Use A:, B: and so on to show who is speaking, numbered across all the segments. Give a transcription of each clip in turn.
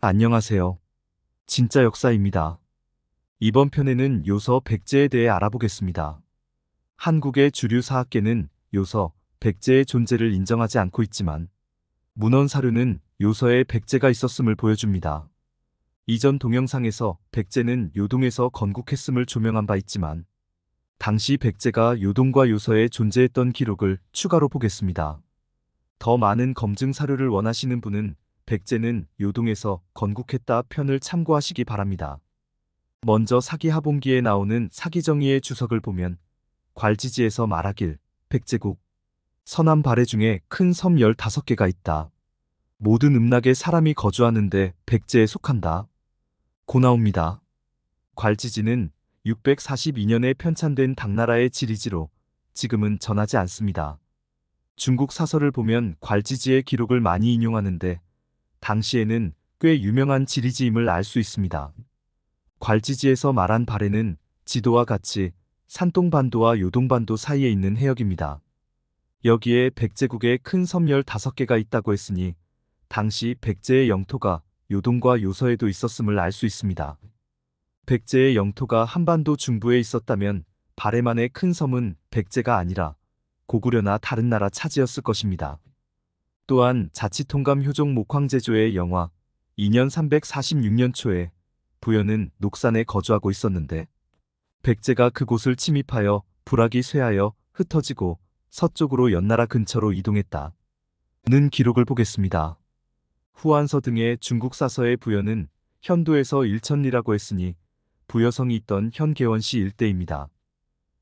A: 안녕하세요. 진짜 역사입니다. 이번 편에는 요서 백제에 대해 알아보겠습니다. 한국의 주류 사학계는 요서 백제의 존재를 인정하지 않고 있지만 문헌 사료는 요서에 백제가 있었음을 보여줍니다. 이전 동영상에서 백제는 요동에서 건국했음을 조명한 바 있지만 당시 백제가 요동과 요서에 존재했던 기록을 추가로 보겠습니다. 더 많은 검증 사료를 원하시는 분은 백제는 요동에서 건국했다 편을 참고하시기 바랍니다. 먼저 사기하본기에 나오는 사기정의의 주석을 보면 괄지지에서 말하길 백제국 서남 발해 중에 큰 섬 15개가 있다. 모든 음락에 사람이 거주하는데 백제에 속한다. 고 나옵니다. 괄지지는 642년에 편찬된 당나라의 지리지로 지금은 전하지 않습니다. 중국 사설을 보면 괄지지의 기록을 많이 인용하는데 당시에는 꽤 유명한 지리지임을 알 수 있습니다. 괄지지에서 말한 발해는 지도와 같이 산동반도와 요동반도 사이에 있는 해역입니다. 여기에 백제국에 큰 섬 15개가 있다고 했으니 당시 백제의 영토가 요동과 요서에도 있었음을 알 수 있습니다. 백제의 영토가 한반도 중부에 있었다면 발해만의 큰 섬은 백제가 아니라 고구려나 다른 나라 차지였을 것입니다. 또한 자치통감 효종 목황제조의 영화 2년 346년 초에 부여는 녹산에 거주하고 있었는데 백제가 그곳을 침입하여 불악이 쇠하여 흩어지고 서쪽으로 연나라 근처로 이동했다. 는 기록을 보겠습니다. 후한서 등의 중국 사서의 부여는 현도에서 일천리라고 했으니 부여성이 있던 현개원시 일대입니다.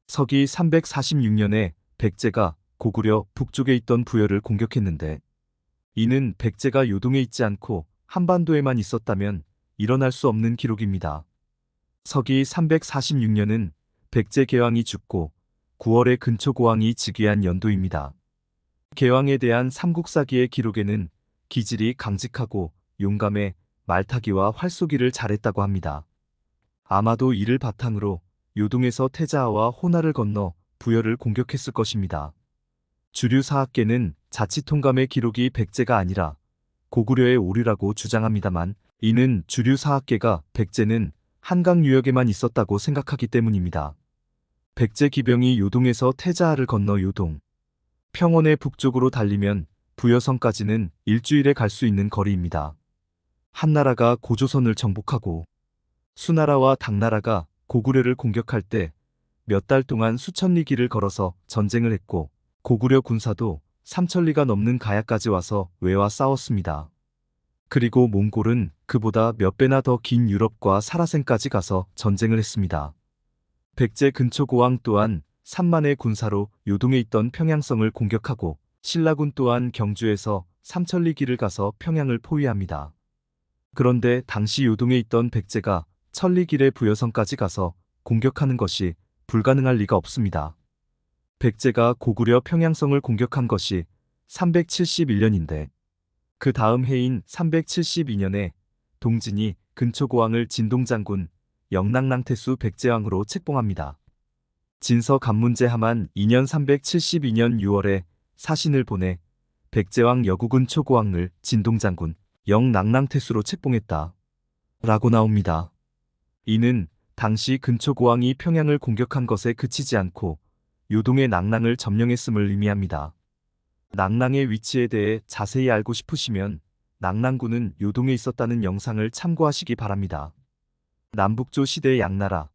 A: 서기 346년에 백제가 고구려 북쪽에 있던 부여를 공격했는데 이는 백제가 요동에 있지 않고 한반도에만 있었다면 일어날 수 없는 기록입니다. 서기 346년은 백제 개왕이 죽고 9월에 근초고왕이 즉위한 연도입니다. 개왕에 대한 삼국사기의 기록에는 기질이 강직하고 용감해 말타기와 활쏘기를 잘했다고 합니다. 아마도 이를 바탕으로 요동에서 태자와 호나를 건너 부여를 공격했을 것입니다. 주류 사학계는 자치통감의 기록이 백제가 아니라 고구려의 오류라고 주장합니다만 이는 주류 사학계가 백제는 한강 유역에만 있었다고 생각하기 때문입니다. 백제 기병이 요동에서 태자하를 건너 요동, 평원의 북쪽으로 달리면 부여성까지는 일주일에 갈 수 있는 거리입니다. 한나라가 고조선을 정복하고 수나라와 당나라가 고구려를 공격할 때 몇 달 동안 수천 리 길을 걸어서 전쟁을 했고 고구려 군사도 3천리가 넘는 가야까지 와서 외와 싸웠습니다. 그리고 몽골은 그보다 몇 배나 더 긴 유럽과 사라센까지 가서 전쟁을 했습니다. 백제 근초고왕 또한 3만의 군사로 요동에 있던 평양성을 공격하고 신라군 또한 경주에서 3천리 길을 가서 평양을 포위합니다. 그런데 당시 요동에 있던 백제가 천리 길의 부여성까지 가서 공격하는 것이 불가능할 리가 없습니다. 백제가 고구려 평양성을 공격한 것이 371년인데 그 다음 해인 372년에 동진이 근초고왕을 진동장군 영랑랑태수 백제왕으로 책봉합니다. 진서간문제하만 2년 372년 6월에 사신을 보내 백제왕 여구군 초고왕을 진동장군 영랑랑태수로 책봉했다. 라고 나옵니다. 이는 당시 근초고왕이 평양을 공격한 것에 그치지 않고 요동의 낭랑을 점령했음을 의미합니다. 낭랑의 위치에 대해 자세히 알고 싶으시면 낭랑군은 요동에 있었다는 영상을 참고하시기 바랍니다. 남북조 시대 양나라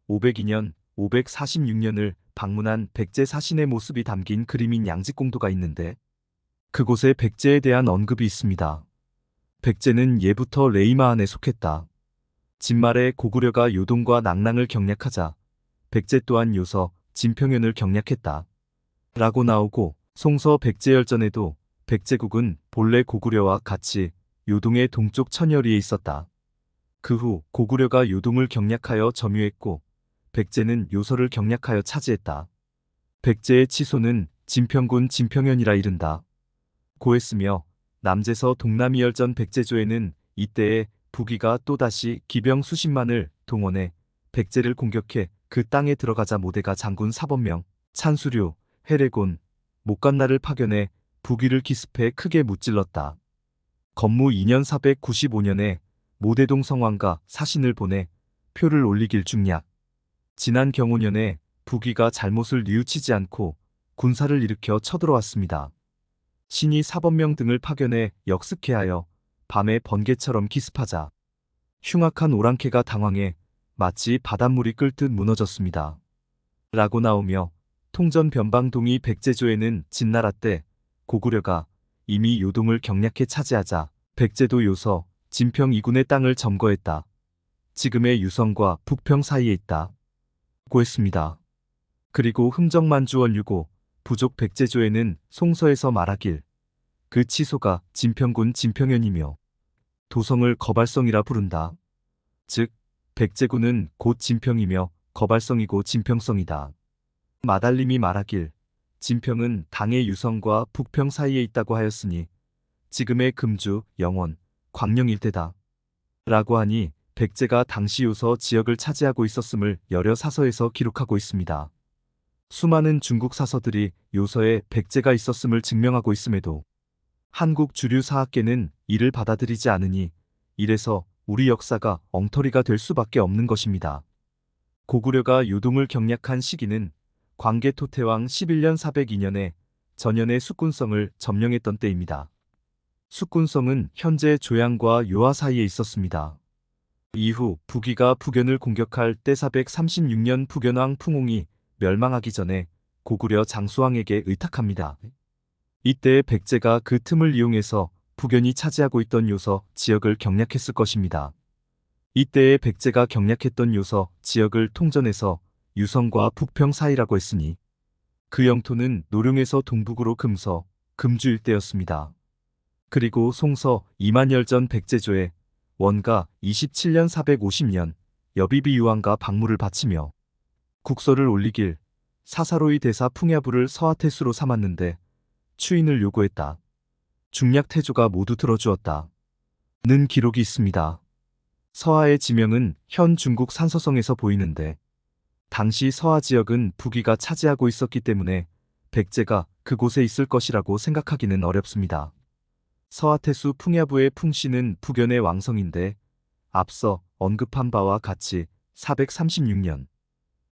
A: 502년, 546년을 방문한 백제 사신의 모습이 담긴 그림인 양직공도가 있는데 그곳에 백제에 대한 언급이 있습니다. 백제는 예부터 레이마안에 속했다. 진말에 고구려가 요동과 낭랑을 경략하자 백제 또한 요서, 진평현을 경략했다. 라고 나오고 송서 백제열전에도 백제국은 본래 고구려와 같이 요동의 동쪽 천여리에 있었다. 그 후 고구려가 요동을 경략하여 점유했고 백제는 요서를 경략하여 차지했다. 백제의 치소는 진평군 진평현이라 이른다. 고했으며 남제서 동남이열전 백제조에는 이때에 부귀가 또다시 기병 수십만을 동원해 백제를 공격해 그 땅에 들어가자 모대가 장군 사범명, 찬수류, 해례곤, 목간나를 파견해 부귀를 기습해 크게 무찔렀다. 건무 2년 495년에 모대동 성왕과 사신을 보내 표를 올리길 중략. 지난 경호년에 부귀가 잘못을 뉘우치지 않고 군사를 일으켜 쳐들어왔습니다. 신이 사법명 등을 파견해 역습케하여 밤에 번개처럼 기습하자 흉악한 오랑캐가 당황해 마치 바닷물이 끓듯 무너졌습니다. 라고 나오며 통전 변방동이 백제조에는 진나라 때 고구려가 이미 요동을 경략해 차지하자 백제도 요서, 진평 이군의 땅을 점거했다. 지금의 유성과 북평 사이에 있다. 고 했습니다. 그리고 흠정만주 원유고 부족 백제조에는 송서에서 말하길 그 치소가 진평군 진평현이며 도성을 거발성이라 부른다. 즉 백제군은 곧 진평이며 거발성이고 진평성이다. 마달림이 말하길 진평은 당의 유성과 북평 사이에 있다고 하였으니 지금의 금주, 영원, 광령 일대다. 라고 하니 백제가 당시 요서 지역을 차지하고 있었음을 여러 사서에서 기록하고 있습니다. 수많은 중국 사서들이 요서에 백제가 있었음을 증명하고 있음에도 한국 주류 사학계는 이를 받아들이지 않으니 이래서 우리 역사가 엉터리가 될 수밖에 없는 것입니다. 고구려가 요동을 경략한 시기는 광개 토태왕 11년 402년에 전현의 숙군성을 점령했던 때입니다. 숙군성은 현재 조양과 요하 사이에 있었습니다. 이후 부귀가 북연을 공격할 때 436년 북연왕 풍웅이 멸망하기 전에 고구려 장수왕에게 의탁합니다. 이때 백제가 그 틈을 이용해서 북연이 차지하고 있던 요서 지역을 경략했을 것입니다. 이때에 백제가 경략했던 요서 지역을 통전해서 유성과 북평 사이라고 했으니 그 영토는 노룡에서 동북으로 금서, 금주 일대였습니다. 그리고 송서 2만열전 백제조에 원가 27년 450년 여비비 유왕과 박무를 바치며 국서를 올리길 사사로이 대사 풍야부를 서하태수로 삼았는데 추인을 요구했다. 중략 태조가 모두 들어주었다. 는 기록이 있습니다. 서하의 지명은 현 중국 산서성에서 보이는데 당시 서하 지역은 부귀가 차지하고 있었기 때문에 백제가 그곳에 있을 것이라고 생각하기는 어렵습니다. 서하태수 풍야부의 풍씨는 북연의 왕성인데 앞서 언급한 바와 같이 436년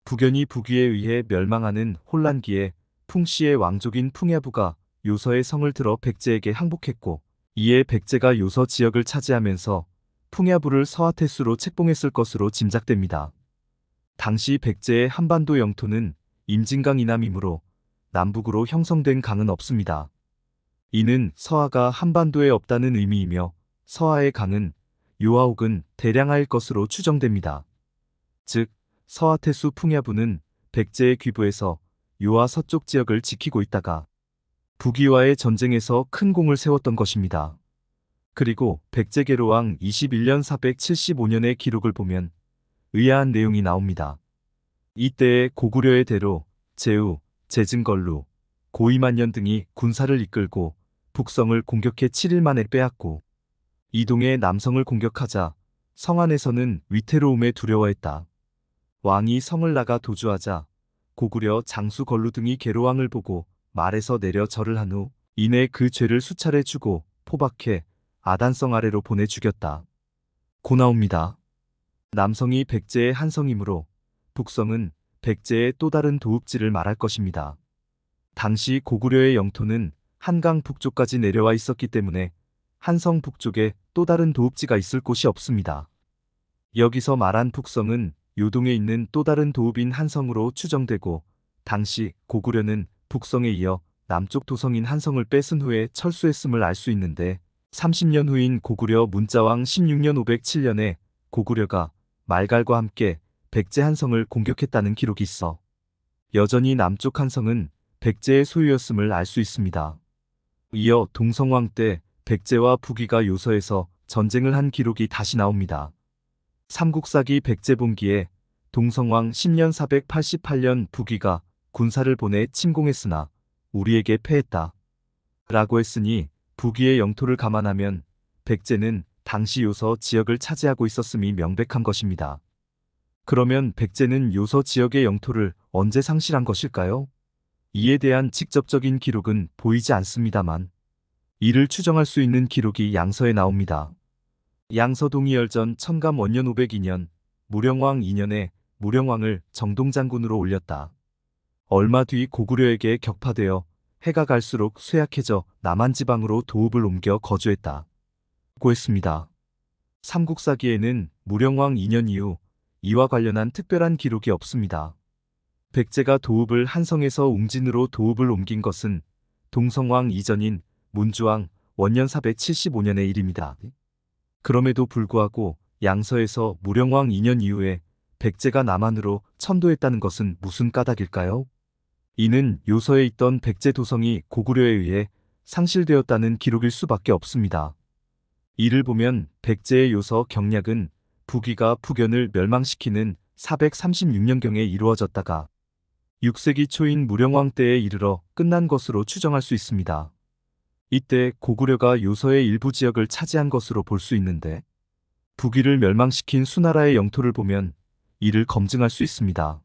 A: 북연이 부귀에 의해 멸망하는 혼란기에 풍씨의 왕족인 풍야부가 요서의 성을 들어 백제에게 항복했고 이에 백제가 요서 지역을 차지하면서 풍야부를 서하태수로 책봉했을 것으로 짐작됩니다. 당시 백제의 한반도 영토는 임진강 이남이므로 남북으로 형성된 강은 없습니다. 이는 서하가 한반도에 없다는 의미이며 서하의 강은 요하 혹은 대량하일 것으로 추정됩니다. 즉 서하태수 풍야부는 백제의 귀부에서 요하 서쪽 지역을 지키고 있다가 부귀와의 전쟁에서 큰 공을 세웠던 것입니다. 그리고 백제계로왕 21년 475년의 기록을 보면 의아한 내용이 나옵니다. 이때에 고구려의 대로 제우, 제증걸루, 고이만년 등이 군사를 이끌고 북성을 공격해 7일 만에 빼앗고 이동해 남성을 공격하자 성 안에서는 위태로움에 두려워했다. 왕이 성을 나가 도주하자 고구려 장수걸루 등이 계로왕을 보고 말에서 내려 절을 한 후 이내 그 죄를 수차례 주고 포박해 아단성 아래로 보내 죽였다. 고 나옵니다. 남성이 백제의 한 성이므로 북성은 백제의 또 다른 도읍지를 말할 것입니다. 당시 고구려의 영토는 한강 북쪽까지 내려와 있었기 때문에 한성 북쪽에 또 다른 도읍지가 있을 곳이 없습니다. 여기서 말한 북성은 요동에 있는 또 다른 도읍인 한성으로 추정되고 당시 고구려는 북성에 이어 남쪽 도성인 한성을 뺏은 후에 철수했음을 알 수 있는데 30년 후인 고구려 문자왕 16년 507년에 고구려가 말갈과 함께 백제 한성을 공격했다는 기록이 있어 여전히 남쪽 한성은 백제의 소유였음을 알 수 있습니다. 이어 동성왕 때 백제와 부귀가 요서에서 전쟁을 한 기록이 다시 나옵니다. 삼국사기 백제본기에 동성왕 10년 488년 부귀가 군사를 보내 침공했으나 우리에게 패했다. 라고 했으니 부귀의 영토를 감안하면 백제는 당시 요서 지역을 차지하고 있었음이 명백한 것입니다. 그러면 백제는 요서 지역의 영토를 언제 상실한 것일까요? 이에 대한 직접적인 기록은 보이지 않습니다만 이를 추정할 수 있는 기록이 양서에 나옵니다. 양서동이열전 천감 원년 502년 무령왕 2년에 무령왕을 정동장군으로 올렸다. 얼마 뒤 고구려에게 격파되어 해가 갈수록 쇠약해져 남한지방으로 도읍을 옮겨 거주했다. 고 했습니다. 삼국사기에는 무령왕 2년 이후 이와 관련한 특별한 기록이 없습니다. 백제가 도읍을 한성에서 웅진으로 도읍을 옮긴 것은 동성왕 이전인 문주왕 원년 475년의 일입니다. 그럼에도 불구하고 양서에서 무령왕 2년 이후에 백제가 남한으로 천도했다는 것은 무슨 까닭일까요? 이는 요서에 있던 백제 도성이 고구려에 의해 상실되었다는 기록일 수밖에 없습니다. 이를 보면 백제의 요서 경략은 부귀가 북연을 멸망시키는 436년경에 이루어졌다가 6세기 초인 무령왕 때에 이르러 끝난 것으로 추정할 수 있습니다. 이때 고구려가 요서의 일부 지역을 차지한 것으로 볼 수 있는데 부귀를 멸망시킨 수나라의 영토를 보면 이를 검증할 수 있습니다.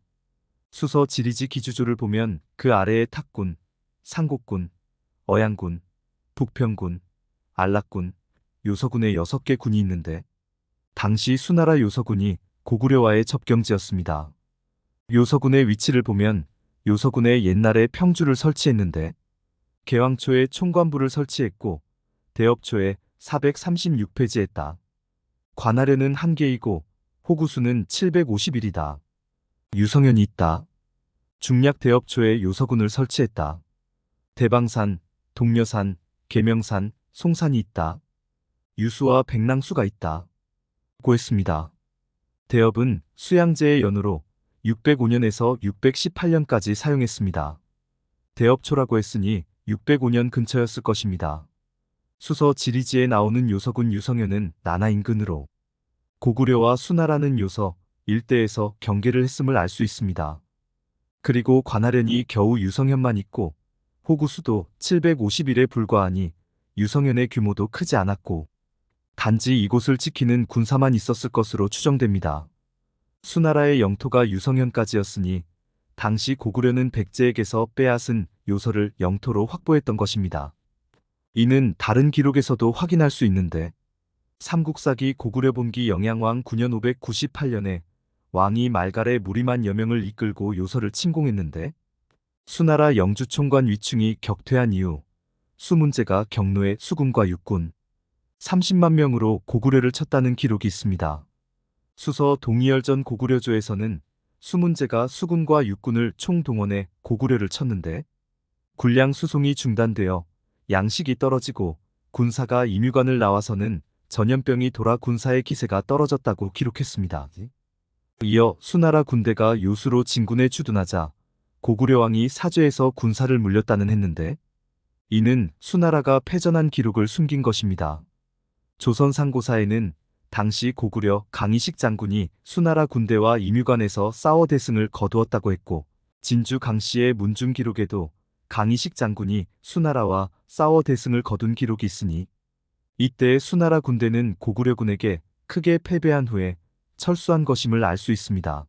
A: 수서 지리지 기주조를 보면 그 아래에 탁군, 상곡군, 어양군, 북평군, 안락군, 요서군의 6개 군이 있는데 당시 수나라 요서군이 고구려와의 접경지였습니다. 요서군의 위치를 보면 요서군에 옛날에 평주를 설치했는데 개왕초에 총관부를 설치했고 대업초에 436폐지했다. 관하려는 1개이고 호구수는 751이다. 유성현이 있다. 중략 대업초에 요서군을 설치했다. 대방산, 동려산, 계명산, 송산이 있다. 유수와 백랑수가 있다. 고 했습니다. 대업은 수양제의 연호로 605년에서 618년까지 사용했습니다. 대업초라고 했으니 605년 근처였을 것입니다. 수서 지리지에 나오는 요서군 유성현은 난하 인근으로 고구려와 수나라는 요서 일대에서 경계를 했음을 알 수 있습니다. 그리고 관하련이 겨우 유성현만 있고 호구수도 751에 불과하니 유성현의 규모도 크지 않았고 단지 이곳을 지키는 군사만 있었을 것으로 추정됩니다. 수나라의 영토가 유성현까지였으니 당시 고구려는 백제에게서 빼앗은 요서를 영토로 확보했던 것입니다. 이는 다른 기록에서도 확인할 수 있는데 삼국사기 고구려본기 영양왕 9년 598년에 왕이 말갈의 무리만 여명을 이끌고 요서를 침공했는데 수나라 영주총관 위충이 격퇴한 이후 수문제가 경로에 수군과 육군 30만 명으로 고구려를 쳤다는 기록이 있습니다. 수서 동이열전 고구려조에서는 수문제가 수군과 육군을 총동원해 고구려를 쳤는데 군량 수송이 중단되어 양식이 떨어지고 군사가 임유관을 나와서는 전염병이 돌아 군사의 기세가 떨어졌다고 기록했습니다. 이어 수나라 군대가 요수로 진군에 주둔하자 고구려 왕이 사죄해서 군사를 물렸다는 했는데 이는 수나라가 패전한 기록을 숨긴 것입니다. 조선 상고사에는 당시 고구려 강희식 장군이 수나라 군대와 임유관에서 싸워 대승을 거두었다고 했고 진주 강씨의 문중 기록에도 강희식 장군이 수나라와 싸워 대승을 거둔 기록이 있으니 이때 수나라 군대는 고구려군에게 크게 패배한 후에 철수한 것임을 알 수 있습니다.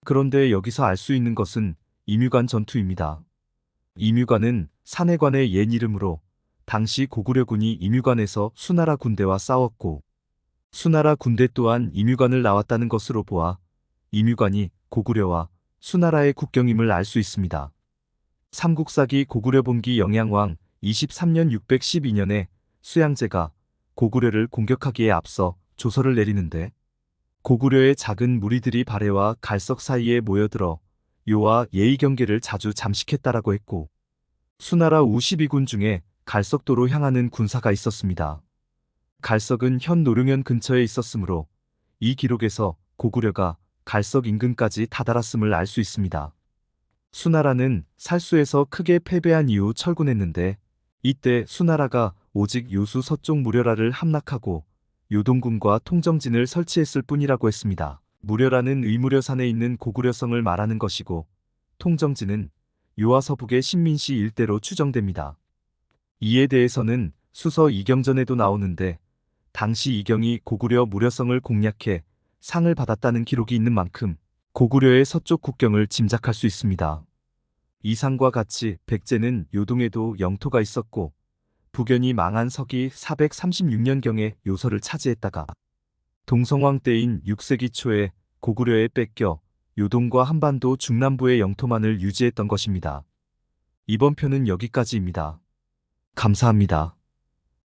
A: 그런데 여기서 알 수 있는 것은 임유관 전투입니다. 임유관은 산해관의 옛 이름으로 당시 고구려군이 임유관에서 수나라 군대와 싸웠고 수나라 군대 또한 임유관을 나왔다는 것으로 보아 임유관이 고구려와 수나라의 국경임을 알 수 있습니다. 삼국사기 고구려본기 영양왕 23년 612년에 수양제가 고구려를 공격하기에 앞서 조서를 내리는데 고구려의 작은 무리들이 발해와 갈석 사이에 모여들어 요와 예의 경계를 자주 잠식했다라고 했고 수나라 우12군 중에 갈석도로 향하는 군사가 있었습니다. 갈석은 현 노룡현 근처에 있었으므로 이 기록에서 고구려가 갈석 인근까지 다다랐음을 알 수 있습니다. 수나라는 살수에서 크게 패배한 이후 철군했는데 이때 수나라가 오직 요수 서쪽 무려라를 함락하고 요동군과 통정진을 설치했을 뿐이라고 했습니다. 무려라는 의무려산에 있는 고구려성을 말하는 것이고 통정진은 요와 서북의 신민시 일대로 추정됩니다. 이에 대해서는 수서 이경전에도 나오는데 당시 이경이 고구려 무려성을 공략해 상을 받았다는 기록이 있는 만큼 고구려의 서쪽 국경을 짐작할 수 있습니다. 이상과 같이 백제는 요동에도 영토가 있었고 북연이 망한 서기 436년경에 요서를 차지했다가 동성왕 때인 6세기 초에 고구려에 뺏겨 요동과 한반도 중남부의 영토만을 유지했던 것입니다. 이번 편은 여기까지입니다. 감사합니다.